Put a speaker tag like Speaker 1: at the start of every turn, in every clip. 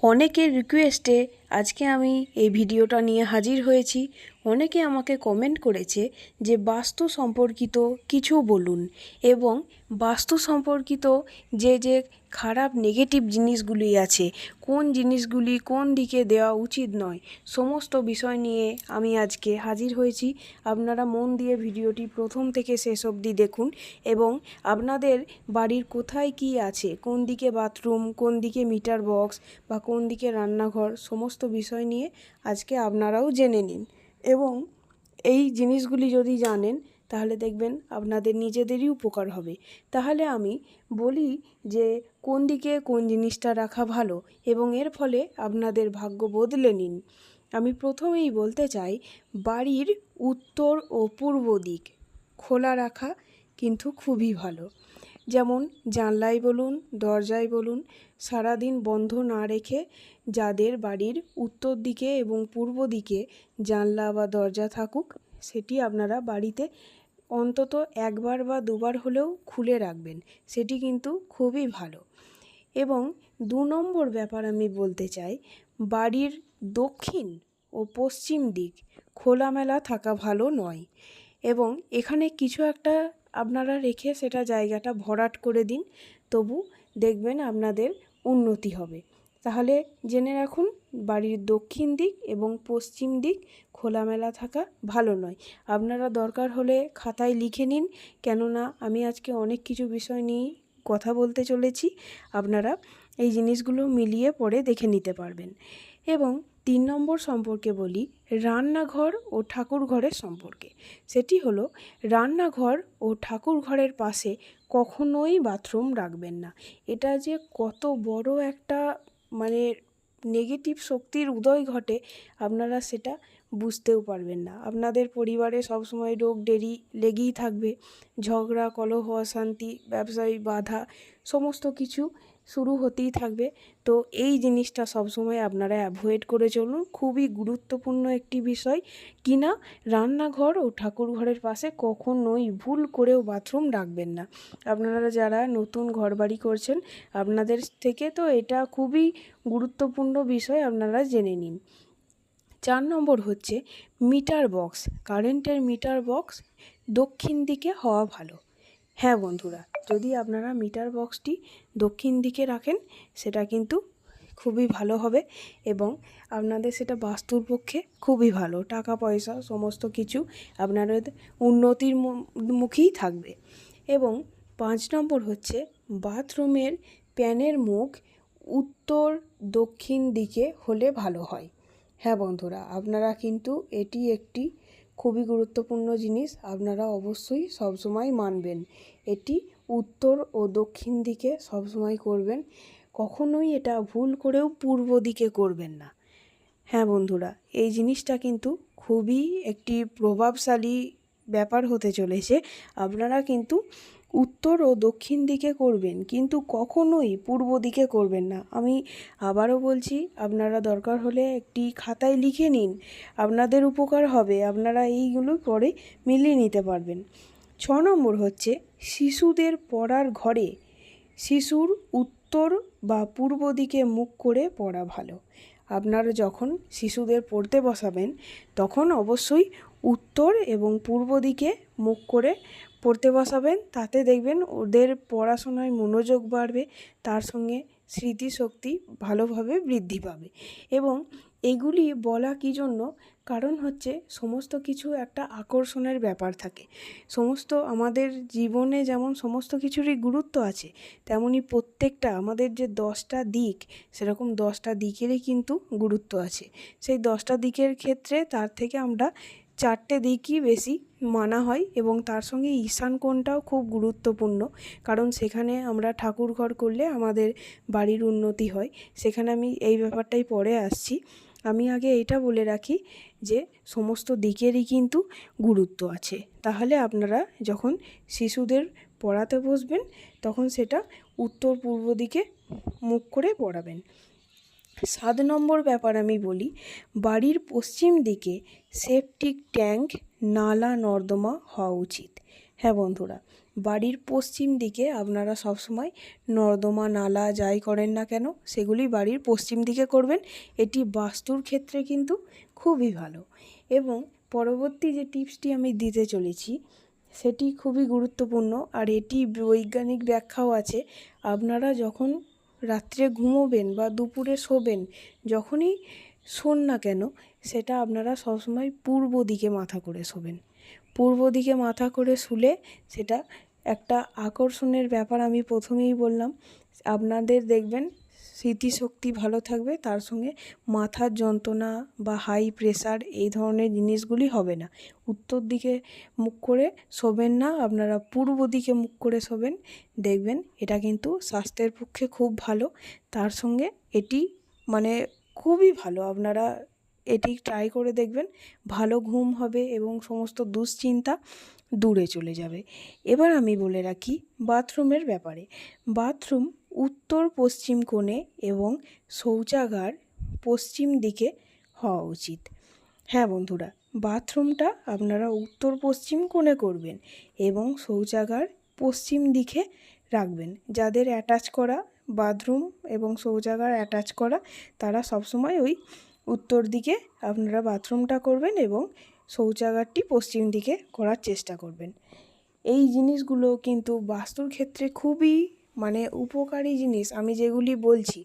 Speaker 1: অনেকের রিকোয়েস্টে আজকে আমি এই ভিডিওটা নিয়ে হাজির হয়েছি। অনেকে আমাকে কমেন্ট করেছে যে বাস্তু সম্পর্কিত কিছু বলুন এবং বাস্তু সম্পর্কিত যে খারাপ নেগেটিভ জিনিসগুলি আছে, কোন জিনিসগুলি কোন দিকে দেওয়া উচিত নয়, সমস্ত বিষয় নিয়ে আমি আজকে হাজির হয়েছি। আপনারা মন দিয়ে ভিডিওটি প্রথম থেকে শেষ অবধি দেখুন এবং আপনাদের বাড়ির কোথায় কি আছে, কোন দিকে বাথরুম, কোন দিকে মিটার বক্স বা কোন দিকে রান্নাঘর, সমস্ত বিষয় নিয়ে আজকে আপনারাও জেনে নিন। এবং এই জিনিসগুলি যদি জানেন তাহলে দেখবেন আপনাদের নিজেদেরই উপকার হবে। তাহলে আমি বলি যে কোন দিকে কোন জিনিসটা রাখা ভালো এবং এর ফলে আপনাদের ভাগ্য বদলে নিন। আমি প্রথমেই বলতে চাই, বাড়ির উত্তর ও পূর্ব দিক খোলা রাখা কিন্তু খুবই ভালো। যেমন জানলায় বলুন, দরজায় বলুন, সারাদিন বন্ধ না রেখে যাদের বাড়ির উত্তর দিকে এবং পূর্ব দিকে জানলা বা দরজা থাকুক, সেটি আপনারা বাড়িতে অন্তত একবার বা দুবার হলেও খুলে রাখবেন, সেটি কিন্তু খুবই ভালো। এবং 2 নম্বর ব্যাপার আমি বলতে চাই, বাড়ির দক্ষিণ ও পশ্চিম দিক খোলামেলা থাকা ভালো নয় এবং এখানে কিছু একটা আপনারা রেখে সেটা জায়গাটা ভরাট করে দিন, তবু দেখবেন আপনাদের উন্নতি হবে। তাহলে জেনে রাখুন, বাড়ির দক্ষিণ দিক এবং পশ্চিম দিক খোলামেলা থাকা ভালো নয়। আপনারা দরকার হলে খাতায় লিখে নিন, কেননা আমি আজকে অনেক কিছু বিষয় নিয়ে কথা বলতে চলেছি। আপনারা এই জিনিসগুলো মিলিয়ে পরে দেখে নিতে পারবেন। এবং 3 নম্বর সম্পর্কে বলি, রান্নাঘর ও ঠাকুর ঘরের সম্পর্কে। সেটি হলো, রান্নাঘর ও ঠাকুর ঘরের পাশে কখনোই বাথরুম রাখবেন না। এটা যে কত বড় একটা নেগেটিভ শক্তির উদয় ঘটে, আপনারা সেটা বুঝতেও পারবেন না। আপনাদের পরিবারে সবসময় রোগ ডেরি লেগেই থাকবে, ঝগড়া, কলহ, অশান্তি, ব্যবসায়িক বাধা, সমস্ত কিছু শুরু হতেই থাকবে। তো এই জিনিসটা সবসময় আপনারা অ্যাভয়েড করে চলুন। খুবই গুরুত্বপূর্ণ একটি বিষয় কিনা, রান্নাঘর ও ঠাকুর ঘরের পাশে কখনোই ভুল করেও বাথরুম রাখবেন না। আপনারা যারা নতুন ঘরবাড়ি করছেন, আপনাদের থেকে তো এটা খুবই গুরুত্বপূর্ণ বিষয়, আপনারা জেনে নিন। 4 নম্বর হচ্ছে মিটার বক্স। কারেন্টের মিটার বক্স দক্ষিণ দিকে হওয়া ভালো। হ্যাঁ বন্ধুরা, যদি আপনারা মিটার বক্সটি দক্ষিণ দিকে রাখেন সেটা কিন্তু খুবই ভালো হবে এবং আপনাদের সেটা বাস্তুর পক্ষে খুবই ভালো। টাকা পয়সা সমস্ত কিছু আপনাদের উন্নতির মুখেই থাকবে। এবং 5 নম্বর হচ্ছে বাথরুমের প্যানের মুখ উত্তর দক্ষিণ দিকে হলে ভালো হয়। হ্যাঁ বন্ধুরা, আপনারা কিন্তু এটি একটি খুবই গুরুত্বপূর্ণ জিনিস, আপনারা অবশ্যই সবসময় মানবেন। এটি উত্তর ও দক্ষিণ দিকে সবসময় করবেন, কখনোই এটা ভুল করেও পূর্ব দিকে করবেন না। হ্যাঁ বন্ধুরা, এই জিনিসটা কিন্তু খুবই একটি প্রভাবশালী ব্যাপার হতে চলেছে। আপনারা কিন্তু উত্তর ও দক্ষিণ দিকে করবেন, কিন্তু কখনোই পূর্ব দিকে করবেন না। আমি আবারও বলছি, আপনারা দরকার হলে একটি খাতায় লিখে নিন, আপনাদের উপকার হবে, আপনারা এইগুলো পরে মিলিয়ে নিতে পারবেন। 6 নম্বর হচ্ছে শিশুদের পড়ার ঘরে শিশুর উত্তর বা পূর্ব দিকে মুখ করে পড়া ভালো। আপনারা যখন শিশুদের পড়তে বসাবেন তখন অবশ্যই উত্তর এবং পূর্ব দিকে মুখ করে পড়তে বসাবেন, তাতে দেখবেন ওদের পড়াশোনায় মনোযোগ বাড়বে, তার সঙ্গে স্মৃতিশক্তি ভালোভাবে বৃদ্ধি পাবে। এবং এগুলি বলা কী জন্য, কারণ হচ্ছে সমস্ত কিছু একটা আকর্ষণের ব্যাপার থাকে। সমস্ত আমাদের জীবনে যেমন সমস্ত কিছুরই গুরুত্ব আছে, তেমনি প্রত্যেকটা আমাদের যে 10টা দিক, সেরকম 10টা দিকেরই কিন্তু গুরুত্ব আছে। সেই 10টা দিকের ক্ষেত্রে তার থেকে আমরা 4টে দিকই বেশি মানা হয় এবং তার সঙ্গে ঈশান কোণটাও খুব গুরুত্বপূর্ণ, কারণ সেখানে আমরা ঠাকুর ঘর করলে আমাদের বাড়ির উন্নতি হয়। সেখানে আমি এই ব্যাপারটাই পরে আসছি। আমি আগে এইটা বলে রাখি যে সমস্ত দিকেরই কিন্তু গুরুত্ব আছে। তাহলে আপনারা যখন শিশুদের পড়াতে বসবেন তখন সেটা উত্তর পূর্ব দিকে মুখ করে পড়াবেন। 7 নম্বর ব্যাপার আমি বলি, বাড়ির পশ্চিম দিকে সেপটিক ট্যাঙ্ক, নালা নর্দমা হওয়া উচিত। হ্যাঁ বন্ধুরা, বাড়ির পশ্চিম দিকে আপনারা সবসময় নর্দমা নালা যাই করেন না কেন সেগুলি বাড়ির পশ্চিম দিকে করবেন। এটি বাস্তুর ক্ষেত্রে কিন্তু খুবই ভালো। এবং পরবর্তী যে টিপসটি আমি দিতে চলেছি সেটি খুবই গুরুত্বপূর্ণ, আর এটি বৈজ্ঞানিক ব্যাখ্যাও আছে। আপনারা যখন রাত্রে ঘুমোবেন বা দুপুরে শোবেন, যখনই শোন না কেন সেটা আপনারা সবসময় পূর্ব দিকে মাথা করে শোবেন। পূর্ব দিকে মাথা করে শুলে সেটা একটা আকর্ষণের ব্যাপার। আমি প্রথমেই বললাম, আপনাদের দেখবেন স্মৃতিশক্তি ভালো থাকবে, তার সঙ্গে মাথার যন্ত্রণা বা হাই প্রেশার এই ধরনের জিনিসগুলি হবে না। উত্তর দিকে মুখ করে শোবেন না, আপনারা পূর্ব দিকে মুখ করে শোবেন। দেখবেন এটা কিন্তু স্বাস্থ্যের পক্ষে খুব ভালো। তার সঙ্গে এটি মানে খুবই ভালো, আপনারা এটি ট্রাই করে দেখবেন, ভালো ঘুম হবে এবং সমস্ত দুশ্চিন্তা দূরে চলে যাবে। এবার আমি বলে রাখি বাথরুমের ব্যাপারে। বাথরুম উত্তর পশ্চিম কোণে এবং শৌচাগার পশ্চিম দিকে হওয়া উচিত। হ্যাঁ বন্ধুরা, বাথরুমটা আপনারা উত্তর পশ্চিম কোণে করবেন এবং শৌচাগার পশ্চিম দিকে রাখবেন। যাদের অ্যাটাচ করা বাথরুম এবং শৌচাগার অ্যাটাচ করা, তারা সবসময় ওই উত্তর দিকে আপনারা বাথরুমটা করবেন এবং শৌচাগারটি পশ্চিম দিকে করার চেষ্টা করবেন। এই জিনিসগুলো কিন্তু বাস্তুর ক্ষেত্রে খুবই উপকারী জিনিস। আমি যেগুলি বলছি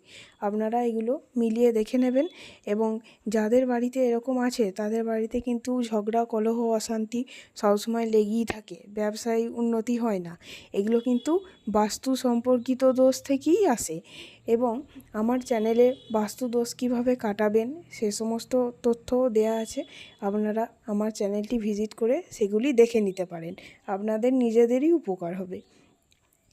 Speaker 1: আপনারা এগুলো মিলিয়ে দেখে নেবেন। এবং যাদের বাড়িতে এরকম আছে তাদের বাড়িতে কিন্তু ঝগড়া কলহ অশান্তি সবসময় লেগেই থাকে, ব্যবসায় উন্নতি হয় না। এগুলো কিন্তু বাস্তু সম্পর্কিত দোষ থেকেই আসে। এবং আমার চ্যানেলে বাস্তু দোষ কীভাবে কাটাবেন সে সমস্ত তথ্যও দেয়া আছে, আপনারা আমার চ্যানেলটি ভিজিট করে সেগুলি দেখে নিতে পারেন, আপনাদের নিজেদেরই উপকার হবে।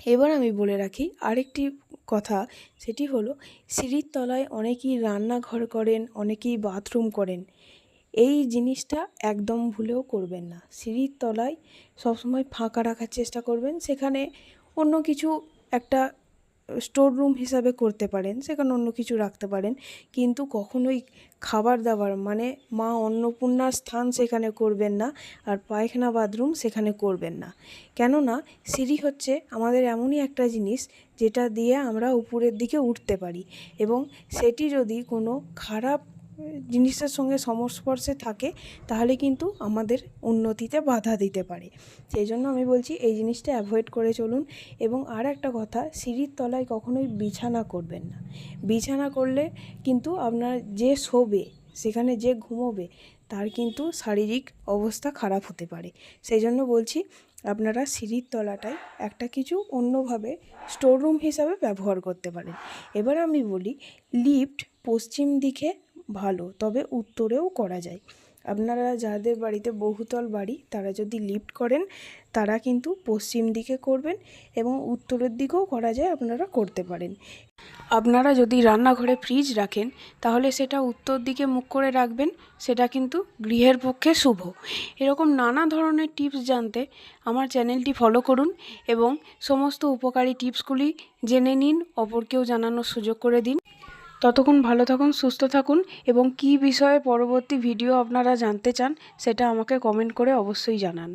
Speaker 1: এবার আমি বলে রাখি আরেকটি কথা, সেটি হলো সিঁড়ির তলায় অনেকেই রান্নাঘর করেন, অনেকেই বাথরুম করেন। এই জিনিসটা একদম ভুলেও করবেন না। সিঁড়ির তলায় সবসময় ফাঁকা রাখার চেষ্টা করবেন, সেখানে অন্য কিছু একটা স্টোর রুম হিসাবে করতে পারেন, সেখানে অন্য কিছু রাখতে পারেন, কিন্তু কখনোই খাবার দাবার মা অন্নপূর্ণার স্থান সেখানে করবেন না, আর পায়খানা বাথরুম সেখানে করবেন না। কেননা সিঁড়ি হচ্ছে আমাদের এমনই একটা জিনিস যেটা দিয়ে আমরা উপরের দিকে উঠতে পারি, এবং সেটি যদি কোনো খারাপ জিনিসের সঙ্গে সংস্পর্শে থাকে তাহলে কিন্তু আমাদের উন্নতিতে বাধা দিতে পারে। সেই জন্য আমি বলছি এই জিনিসটা অ্যাভয়েড করে চলুন। এবং আর একটা কথা, সিঁড়ির তলায় কখনোই বিছানা করবেন না। বিছানা করলে কিন্তু আপনার যে শোবে, সেখানে যে ঘুমোবে, তার কিন্তু শারীরিক অবস্থা খারাপ হতে পারে। সেই জন্য বলছি আপনারা সিঁড়ির তলাটায় একটা কিছু অন্যভাবে স্টোর রুম হিসাবে ব্যবহার করতে পারেন। এবার আমি বলি লিফট পশ্চিম দিকে ভালো, তবে উত্তরেও করা যায়। আপনারা যাদের বাড়িতে বহুতল বাড়ি তারা যদি লিফট করেন তারা কিন্তু পশ্চিম দিকে করবেন, এবং উত্তরের দিকেও করা যায়, আপনারা করতে পারেন। আপনারা যদি রান্নাঘরে ফ্রিজ রাখেন তাহলে সেটা উত্তর দিকে মুখ করে রাখবেন, সেটা কিন্তু গৃহের পক্ষে শুভ। এরকম নানা ধরনের টিপস জানতে আমার চ্যানেলটি ফলো করুন এবং সমস্ত উপকারী টিপসগুলি জেনে নিন, অপরকেও জানানোর সুযোগ করে দিন। ততক্ষণ ভালো থাকুন, সুস্থ থাকুন, এবং কী বিষয়ে পরবর্তী ভিডিও আপনারা জানতে চান সেটা আমাকে কমেন্ট করে অবশ্যই জানান।